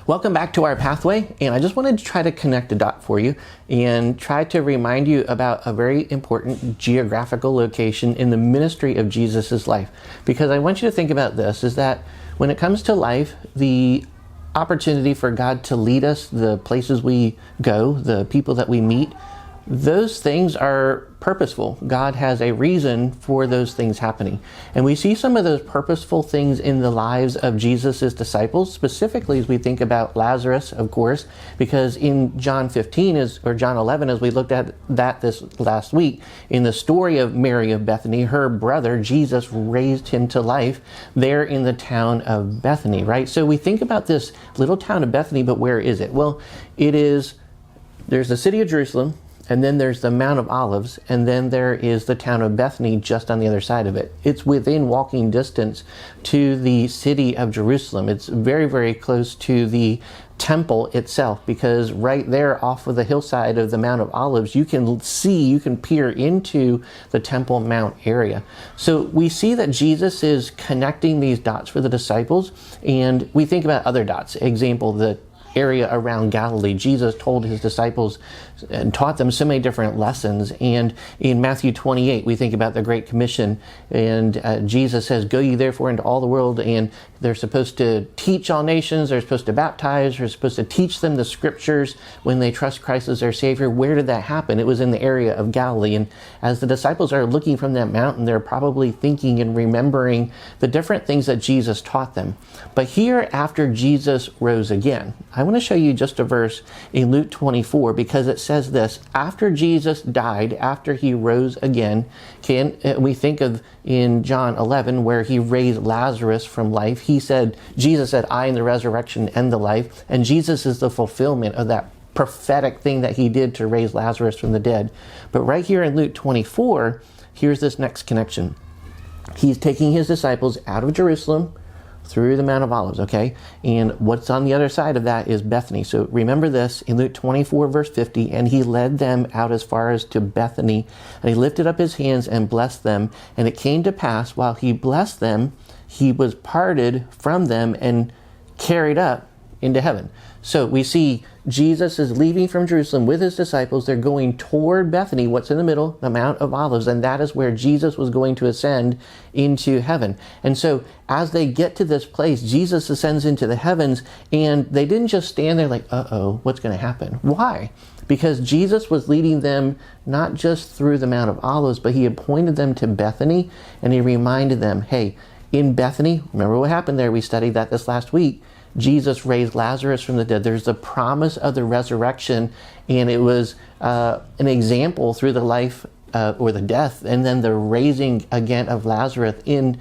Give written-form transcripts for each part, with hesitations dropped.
Welcome back to our pathway, and I just wanted to try to connect a dot for you and try to remind you about a very important geographical location in the ministry of Jesus' life. Because I want you to think about this, is that when it comes to life, the opportunity for God to lead us, the places we go, the people that we meet, those things are purposeful. God has a reason for those things happening. And we see some of those purposeful things in the lives of Jesus' disciples, specifically as we think about Lazarus, of course, because in John 15, or John 11, as we looked at that this last week, in the story of Mary of Bethany, her brother, Jesus raised him to life there in the town of Bethany, right? So we think about this little town of Bethany, but where is it? Well, there's the city of Jerusalem, and then there's the Mount of Olives, and then there is the town of Bethany just on the other side of it. It's within walking distance to the city of Jerusalem. It's very, very close to the temple itself, because right there off of the hillside of the Mount of Olives, you can peer into the Temple Mount area. So we see that Jesus is connecting these dots for the disciples, and we think about other dots. Example, the area around Galilee. Jesus told his disciples and taught them so many different lessons. And in Matthew 28, we think about the Great Commission, and Jesus says, "Go ye therefore into all the world," and they're supposed to teach all nations, they're supposed to baptize, they're supposed to teach them the scriptures when they trust Christ as their Savior. Where did that happen? It was in the area of Galilee. And as the disciples are looking from that mountain, they're probably thinking and remembering the different things that Jesus taught them. But here, after Jesus rose again, I want to show you just a verse in Luke 24, because it says this: after Jesus died, after he rose again, we think of in John 11 where he raised Lazarus from life. Jesus said, "I am the resurrection and the life," and Jesus is the fulfillment of that prophetic thing that he did to raise Lazarus from the dead. But right here in Luke 24, here's this next connection. He's taking his disciples out of Jerusalem through the Mount of Olives, okay? And what's on the other side of that is Bethany. So remember this in Luke 24, verse 50, "And he led them out as far as to Bethany, and he lifted up his hands and blessed them. And it came to pass, while he blessed them, he was parted from them and carried up into heaven." So we see Jesus is leaving from Jerusalem with his disciples. They're going toward Bethany. What's in the middle? The Mount of Olives. And that is where Jesus was going to ascend into heaven. And so as they get to this place, Jesus ascends into the heavens, and they didn't just stand there like, uh-oh, what's going to happen? Why? Because Jesus was leading them not just through the Mount of Olives, but he had pointed them to Bethany, and he reminded them, hey, in Bethany, remember what happened there? We studied that this last week. Jesus raised Lazarus from the dead. There's the promise of the resurrection, and it was an example through the life or the death, and then the raising again of Lazarus in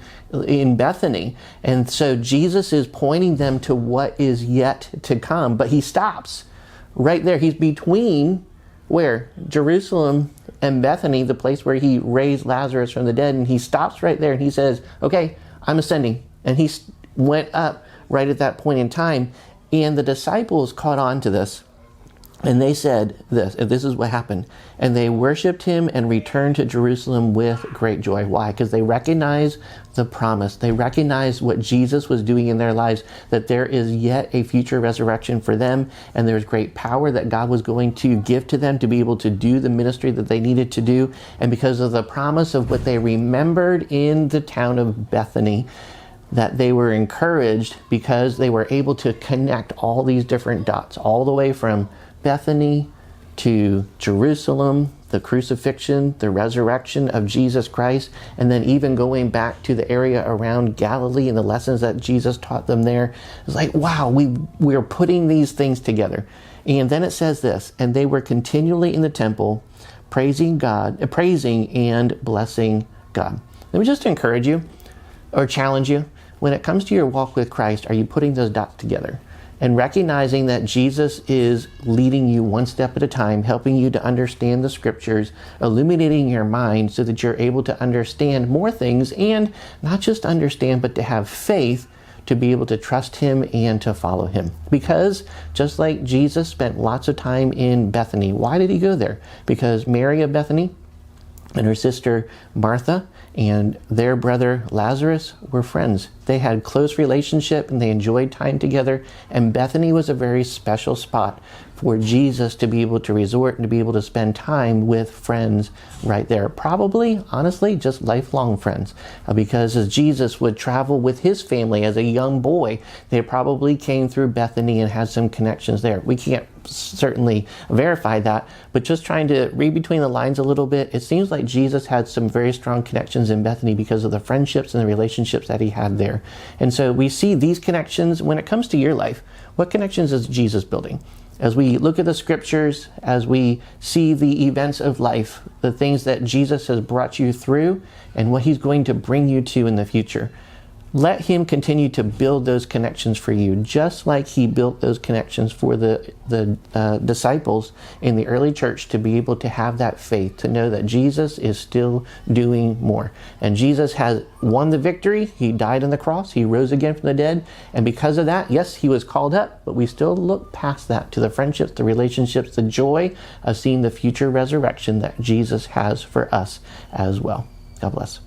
Bethany. And so Jesus is pointing them to what is yet to come, but he stops right there. He's between where? Jerusalem and Bethany, the place where he raised Lazarus from the dead, and he stops right there and he says, okay, I'm ascending. And he went up right at that point in time, and the disciples caught on to this, and they said this, and this is what happened: "And they worshiped him and returned to Jerusalem with great joy." Why? Because they recognize the promise. They recognize what Jesus was doing in their lives, that there is yet a future resurrection for them, and there's great power that God was going to give to them to be able to do the ministry that they needed to do. And because of the promise of what they remembered in the town of Bethany, that they were encouraged, because they were able to connect all these different dots, all the way from Bethany to Jerusalem, the crucifixion, the resurrection of Jesus Christ, and then even going back to the area around Galilee and the lessons that Jesus taught them there. It's like, wow, we're putting these things together. And then it says this: "And they were continually in the temple, praising and blessing God." Let me just encourage you or challenge you. When it comes to your walk with Christ, are you putting those dots together and recognizing that Jesus is leading you one step at a time, helping you to understand the scriptures, illuminating your mind so that you're able to understand more things, and not just understand, but to have faith to be able to trust him and to follow him? Because just like Jesus spent lots of time in Bethany, why did he go there? Because Mary of Bethany and her sister Martha and their brother Lazarus were friends. They had close relationship and they enjoyed time together. And Bethany was a very special spot for Jesus to be able to resort and to be able to spend time with friends right there. Probably, honestly, just lifelong friends. Because as Jesus would travel with his family as a young boy, they probably came through Bethany and had some connections there. We can't certainly verify that, but just trying to read between the lines a little bit, it seems like Jesus had some very strong connections in Bethany because of the friendships and the relationships that he had there. And so we see these connections when it comes to your life. What connections is Jesus building? As we look at the scriptures, as we see the events of life, the things that Jesus has brought you through and what he's going to bring you to in the future, let him continue to build those connections for you, just like he built those connections for the disciples in the early church, to be able to have that faith, to know that Jesus is still doing more. And Jesus has won the victory. He died on the cross. He rose again from the dead. And because of that, yes, he was called up, but we still look past that to the friendships, the relationships, the joy of seeing the future resurrection that Jesus has for us as well. God bless.